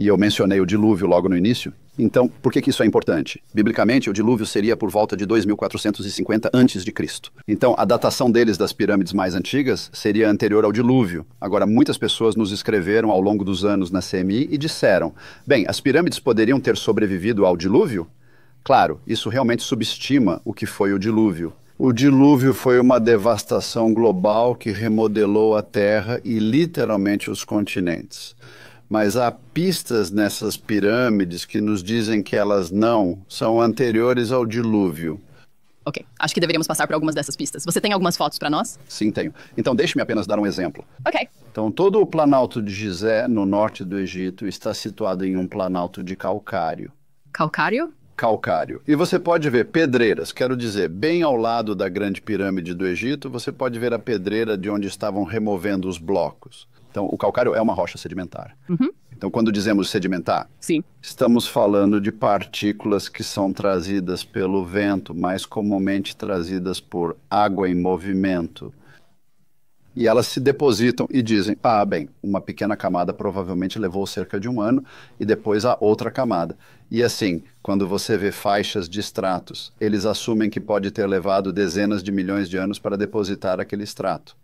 eu mencionei o dilúvio logo no início. Então, por que isso é importante? Biblicamente, o dilúvio seria por volta de 2450 a.C. Então, a datação deles das pirâmides mais antigas seria anterior ao dilúvio. Agora, muitas pessoas nos escreveram ao longo dos anos na CMI e disseram, bem, as pirâmides poderiam ter sobrevivido ao dilúvio? Claro, isso realmente subestima o que foi o dilúvio. O dilúvio foi uma devastação global que remodelou a Terra e literalmente os continentes. Mas há pistas nessas pirâmides que nos dizem que elas não são anteriores ao dilúvio. Ok, acho que deveríamos passar por algumas dessas pistas. Você tem algumas fotos para nós? Sim, tenho. Então, deixe-me apenas dar um exemplo. Ok. Então, todo o Planalto de Gizé, no norte do Egito, está situado em um planalto de calcário. Calcário? Calcário. E você pode ver pedreiras, quero dizer, bem ao lado da Grande Pirâmide do Egito, você pode ver a pedreira de onde estavam removendo os blocos. Então, o calcário é uma rocha sedimentar. Uhum. Então, quando dizemos sedimentar, sim, estamos falando de partículas que são trazidas pelo vento, mais comumente trazidas por água em movimento. E elas se depositam e dizem, bem, uma pequena camada provavelmente levou cerca de 1 ano e depois a outra camada. E assim, quando você vê faixas de estratos, eles assumem que pode ter levado dezenas de milhões de anos para depositar aquele estrato.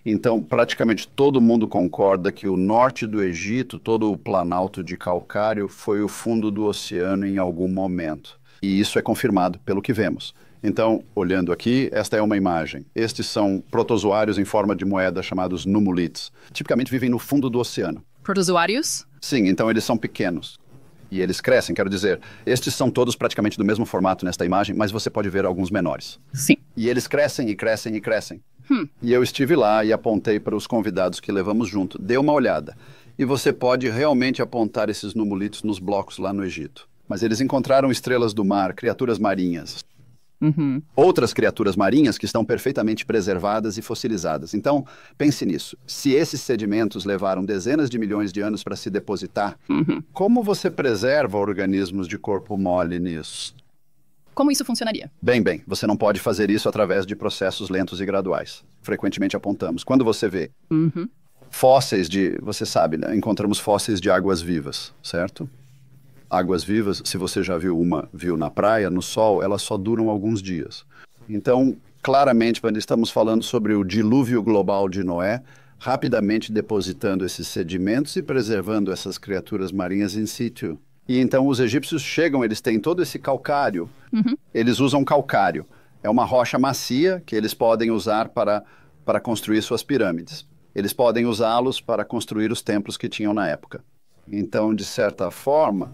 Então, praticamente todo mundo concorda que o norte do Egito, todo o planalto de calcário, foi o fundo do oceano em algum momento. E isso é confirmado pelo que vemos. Então, olhando aqui, esta é uma imagem. Estes são protozoários em forma de moeda chamados nummulites. Tipicamente vivem no fundo do oceano. Protozoários? Sim, então eles são pequenos. E eles crescem, quero dizer, estes são todos praticamente do mesmo formato nesta imagem, mas você pode ver alguns menores. Sim. E eles crescem e crescem e crescem. E eu estive lá e apontei para os convidados que levamos junto. Dê uma olhada. E você pode realmente apontar esses nummulites nos blocos lá no Egito. Mas eles encontraram estrelas do mar, criaturas marinhas. Uhum. Outras criaturas marinhas que estão perfeitamente preservadas e fossilizadas. Então, pense nisso. Se esses sedimentos levaram dezenas de milhões de anos para se depositar, como você preserva organismos de corpo mole nisso? Como isso funcionaria? Bem, você não pode fazer isso através de processos lentos e graduais. Frequentemente apontamos. Quando você vê fósseis de, você sabe, né? Encontramos fósseis de águas vivas, certo? Águas vivas, se você já viu na praia, no sol, elas só duram alguns dias. Então, claramente, quando estamos falando sobre o dilúvio global de Noé, rapidamente depositando esses sedimentos e preservando essas criaturas marinhas in situ. E então os egípcios chegam, eles têm todo esse calcário, eles usam calcário. É uma rocha macia que eles podem usar para construir suas pirâmides. Eles podem usá-los para construir os templos que tinham na época. Então, de certa forma,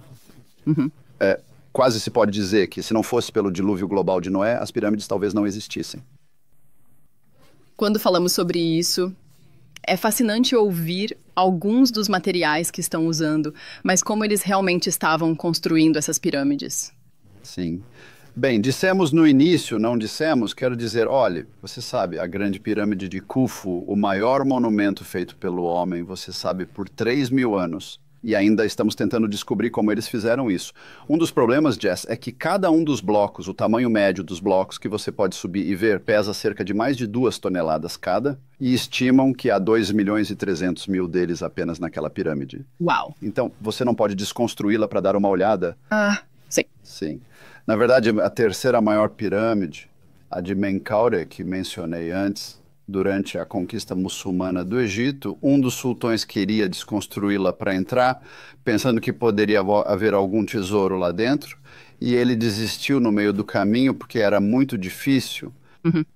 quase se pode dizer que se não fosse pelo dilúvio global de Noé, as pirâmides talvez não existissem. Quando falamos sobre isso, é fascinante ouvir alguns dos materiais que estão usando, mas como eles realmente estavam construindo essas pirâmides. Sim. Bem, dissemos no início, não dissemos, quero dizer, olha, você sabe, a Grande Pirâmide de Khufu, o maior monumento feito pelo homem, você sabe, por 3.000 anos. E ainda estamos tentando descobrir como eles fizeram isso. Um dos problemas, Jess, é que cada um dos blocos, o tamanho médio dos blocos que você pode subir e ver, pesa cerca de mais de 2 toneladas cada, e estimam que há 2.300.000 deles apenas naquela pirâmide. Uau! Então, você não pode desconstruí-la para dar uma olhada? Sim. Sim. Na verdade, a terceira maior pirâmide, a de Menkaure, que mencionei antes, durante a conquista muçulmana do Egito, um dos sultões queria desconstruí-la para entrar, pensando que poderia haver algum tesouro lá dentro, e ele desistiu no meio do caminho porque era muito difícil.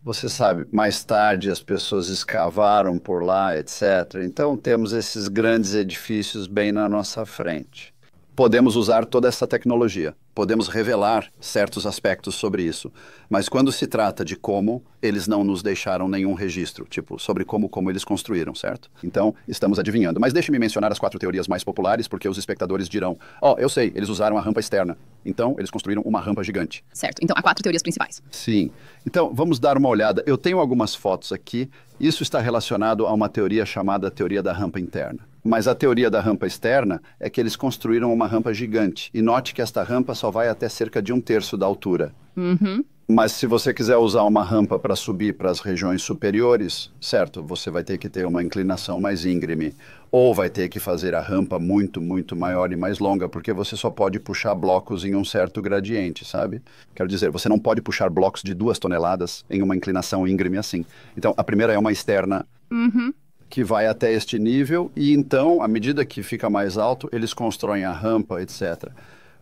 Você sabe, mais tarde as pessoas escavaram por lá, etc. Então temos esses grandes edifícios bem na nossa frente. Podemos usar toda essa tecnologia, podemos revelar certos aspectos sobre isso, mas quando se trata de como, eles não nos deixaram nenhum registro, tipo, sobre como eles construíram, certo? Então, estamos adivinhando. Mas deixe-me mencionar as 4 teorias mais populares, porque os espectadores dirão, eu sei, eles usaram a rampa externa, então eles construíram uma rampa gigante. Certo, então há 4 teorias principais. Sim. Então, vamos dar uma olhada. Eu tenho algumas fotos aqui, isso está relacionado a uma teoria chamada teoria da rampa interna. Mas a teoria da rampa externa é que eles construíram uma rampa gigante. E note que esta rampa só vai até cerca de 1/3 da altura. Mas se você quiser usar uma rampa para subir para as regiões superiores, certo, você vai ter que ter uma inclinação mais íngreme, ou vai ter que fazer a rampa muito, muito maior e mais longa, porque você só pode puxar blocos em um certo gradiente, sabe? Quero dizer, você não pode puxar blocos de 2 toneladas em uma inclinação íngreme assim. Então, a primeira é uma externa que vai até este nível, e então, à medida que fica mais alto, eles constroem a rampa, etc.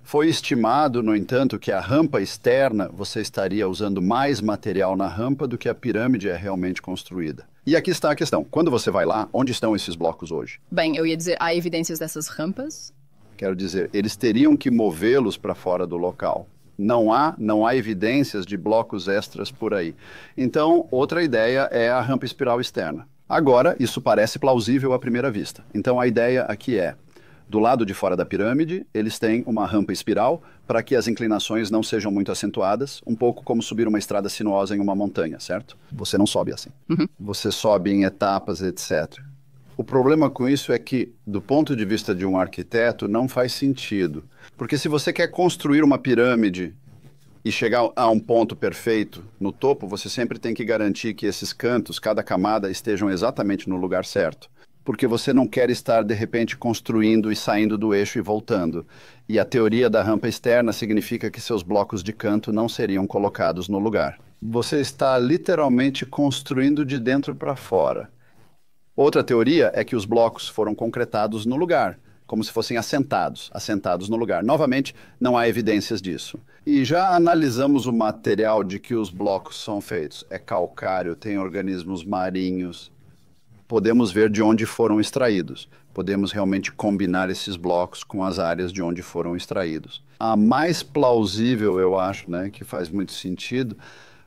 Foi estimado, no entanto, que a rampa externa você estaria usando mais material na rampa do que a pirâmide é realmente construída. E aqui está a questão. Quando você vai lá, onde estão esses blocos hoje? Bem, eu ia dizer, há evidências dessas rampas? Quero dizer, eles teriam que movê-los para fora do local. Não há evidências de blocos extras por aí. Então, outra ideia é a rampa espiral externa. Agora, isso parece plausível à primeira vista. Então, a ideia aqui é: do lado de fora da pirâmide, eles têm uma rampa espiral para que as inclinações não sejam muito acentuadas, um pouco como subir uma estrada sinuosa em uma montanha, certo? Você não sobe assim. Você sobe em etapas, etc. O problema com isso é que, do ponto de vista de um arquiteto, não faz sentido. Porque se você quer construir uma pirâmide e chegar a um ponto perfeito no topo, você sempre tem que garantir que esses cantos, cada camada, estejam exatamente no lugar certo. Porque você não quer estar, de repente, construindo e saindo do eixo e voltando. E a teoria da rampa externa significa que seus blocos de canto não seriam colocados no lugar. Você está literalmente construindo de dentro para fora. Outra teoria é que os blocos foram concretados no lugar, como se fossem assentados no lugar. Novamente, não há evidências disso. E já analisamos o material de que os blocos são feitos. É calcário, tem organismos marinhos. Podemos ver de onde foram extraídos. Podemos realmente combinar esses blocos com as áreas de onde foram extraídos. A mais plausível, eu acho, né, que faz muito sentido,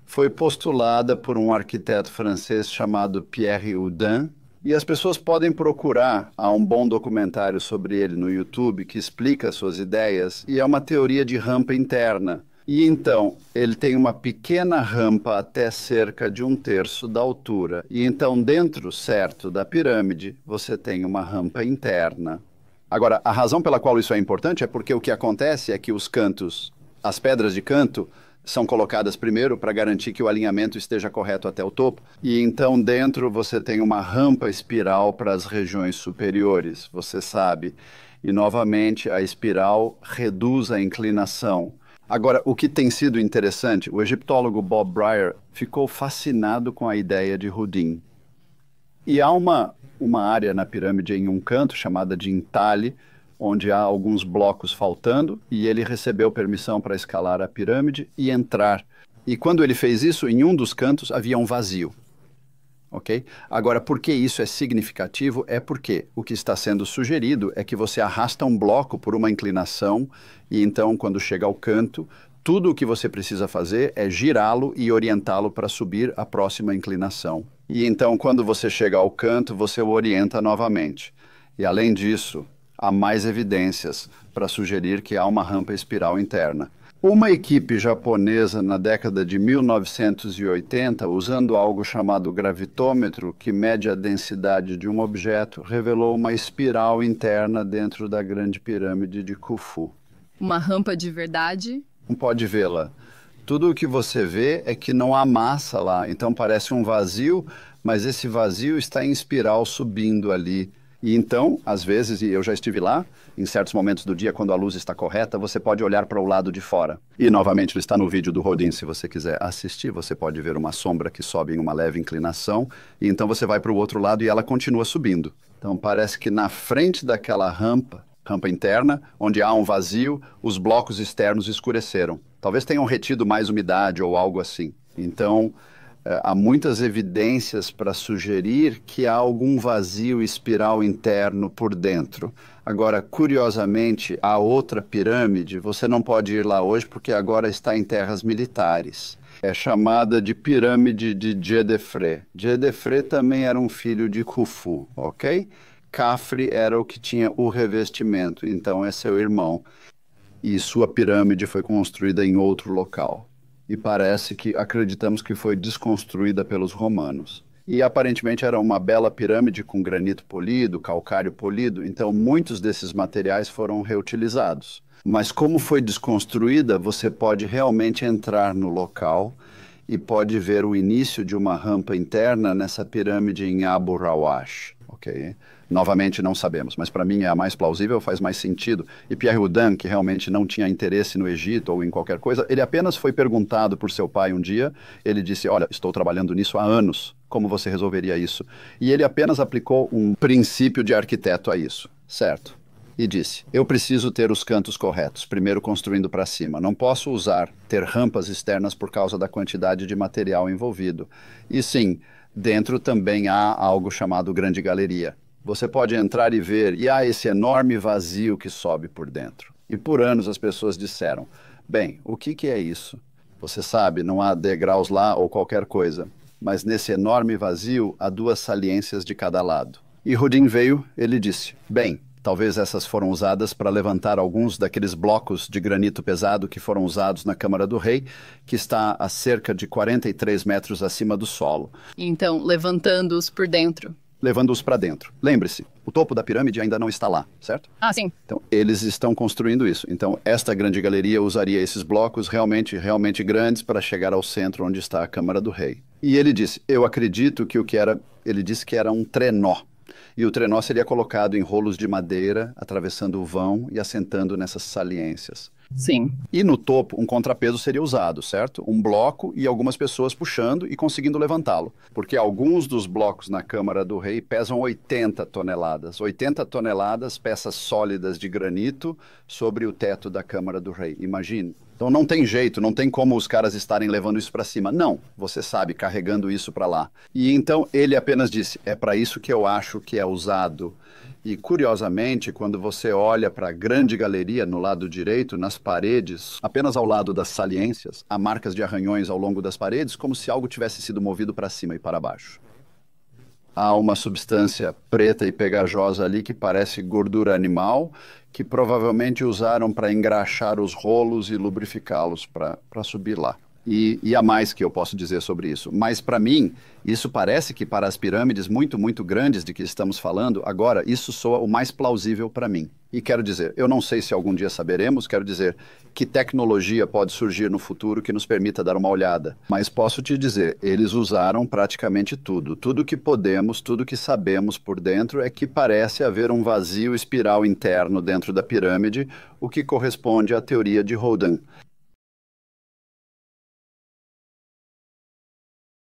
foi postulada por um arquiteto francês chamado Pierre Houdin, e as pessoas podem procurar, há um bom documentário sobre ele no YouTube que explica suas ideias, e é uma teoria de rampa interna. E então, ele tem uma pequena rampa até cerca de 1/3 da altura. E então, dentro, certo, da pirâmide, você tem uma rampa interna. Agora, a razão pela qual isso é importante é porque o que acontece é que os cantos, as pedras de canto, são colocadas primeiro para garantir que o alinhamento esteja correto até o topo. E então, dentro, você tem uma rampa espiral para as regiões superiores, você sabe. E, novamente, a espiral reduz a inclinação. Agora, o que tem sido interessante, o egiptólogo Bob Brier ficou fascinado com a ideia de Houdin. E há uma área na pirâmide em um canto, chamada de entalhe, onde há alguns blocos faltando, e ele recebeu permissão para escalar a pirâmide e entrar. E quando ele fez isso, em um dos cantos havia um vazio. Okay? Agora, por que isso é significativo? É porque o que está sendo sugerido é que você arrasta um bloco por uma inclinação e então, quando chega ao canto, tudo o que você precisa fazer é girá-lo e orientá-lo para subir a próxima inclinação. E então, quando você chega ao canto, você o orienta novamente. E além disso, há mais evidências para sugerir que há uma rampa espiral interna. Uma equipe japonesa na década de 1980, usando algo chamado gravitômetro, que mede a densidade de um objeto, revelou uma espiral interna dentro da Grande Pirâmide de Khufu. Uma rampa de verdade? Não pode vê-la. Tudo o que você vê é que não há massa lá, então parece um vazio, mas esse vazio está em espiral subindo ali. E então, às vezes, e eu já estive lá, em certos momentos do dia, quando a luz está correta, você pode olhar para o lado de fora. E, novamente, ele está no vídeo do Houdin, se você quiser assistir, você pode ver uma sombra que sobe em uma leve inclinação, e então você vai para o outro lado e ela continua subindo. Então, parece que na frente daquela rampa interna, onde há um vazio, os blocos externos escureceram. Talvez tenham retido mais umidade ou algo assim. Então, há muitas evidências para sugerir que há algum vazio espiral interno por dentro. Agora, curiosamente, a outra pirâmide, você não pode ir lá hoje porque agora está em terras militares. É chamada de pirâmide de Djedefre. Djedefre também era um filho de Khufu, ok? Khafre era o que tinha o revestimento, então é seu irmão. E sua pirâmide foi construída em outro local. E parece que acreditamos que foi desconstruída pelos romanos. E aparentemente era uma bela pirâmide com granito polido, calcário polido, então muitos desses materiais foram reutilizados. Mas como foi desconstruída, você pode realmente entrar no local e pode ver o início de uma rampa interna nessa pirâmide em Abu Rawash, ok? Novamente não sabemos, mas para mim é a mais plausível, faz mais sentido. E Pierre Houdin, que realmente não tinha interesse no Egito ou em qualquer coisa, ele apenas foi perguntado por seu pai um dia, ele disse, olha, estou trabalhando nisso há anos, como você resolveria isso? E ele apenas aplicou um princípio de arquiteto a isso, certo? E disse, eu preciso ter os cantos corretos, primeiro construindo para cima. Não posso ter rampas externas por causa da quantidade de material envolvido. E sim, dentro também há algo chamado grande galeria. Você pode entrar e ver, e há esse enorme vazio que sobe por dentro. E por anos as pessoas disseram, bem, o que é isso? Você sabe, não há degraus lá ou qualquer coisa, mas nesse enorme vazio há duas saliências de cada lado. E Houdin veio, ele disse, bem, talvez essas foram usadas para levantar alguns daqueles blocos de granito pesado que foram usados na Câmara do Rei, que está a cerca de 43 metros acima do solo. Então, levantando-os por dentro. Levando-os para dentro. Lembre-se, o topo da pirâmide ainda não está lá, certo? Ah, sim. Então, eles estão construindo isso. Então, esta grande galeria usaria esses blocos realmente grandes para chegar ao centro onde está a Câmara do Rei. E ele disse, eu acredito que ele disse que era um trenó. E o trenó seria colocado em rolos de madeira, atravessando o vão e assentando nessas saliências. Sim. E no topo, um contrapeso seria usado, certo? Um bloco e algumas pessoas puxando e conseguindo levantá-lo. Porque alguns dos blocos na Câmara do Rei pesam 80 toneladas. 80 toneladas, peças sólidas de granito sobre o teto da Câmara do Rei. Imagine. Então não tem jeito, não tem como os caras estarem levando isso para cima. Não, você sabe, carregando isso para lá. E então ele apenas disse, é para isso que eu acho que é usado. E curiosamente, quando você olha para a grande galeria no lado direito, nas paredes, apenas ao lado das saliências, há marcas de arranhões ao longo das paredes, como se algo tivesse sido movido para cima e para baixo. Há uma substância preta e pegajosa ali que parece gordura animal, que provavelmente usaram para engraxar os rolos e lubrificá-los para subir lá. E há mais que eu posso dizer sobre isso. Mas, para mim, isso parece que para as pirâmides muito, muito grandes de que estamos falando, agora, isso soa o mais plausível para mim. E quero dizer, eu não sei se algum dia saberemos, quero dizer, que tecnologia pode surgir no futuro que nos permita dar uma olhada. Mas posso te dizer, eles usaram praticamente tudo. Tudo que podemos, tudo que sabemos por dentro é que parece haver um vazio espiral interno dentro da pirâmide, o que corresponde à teoria de Houdin.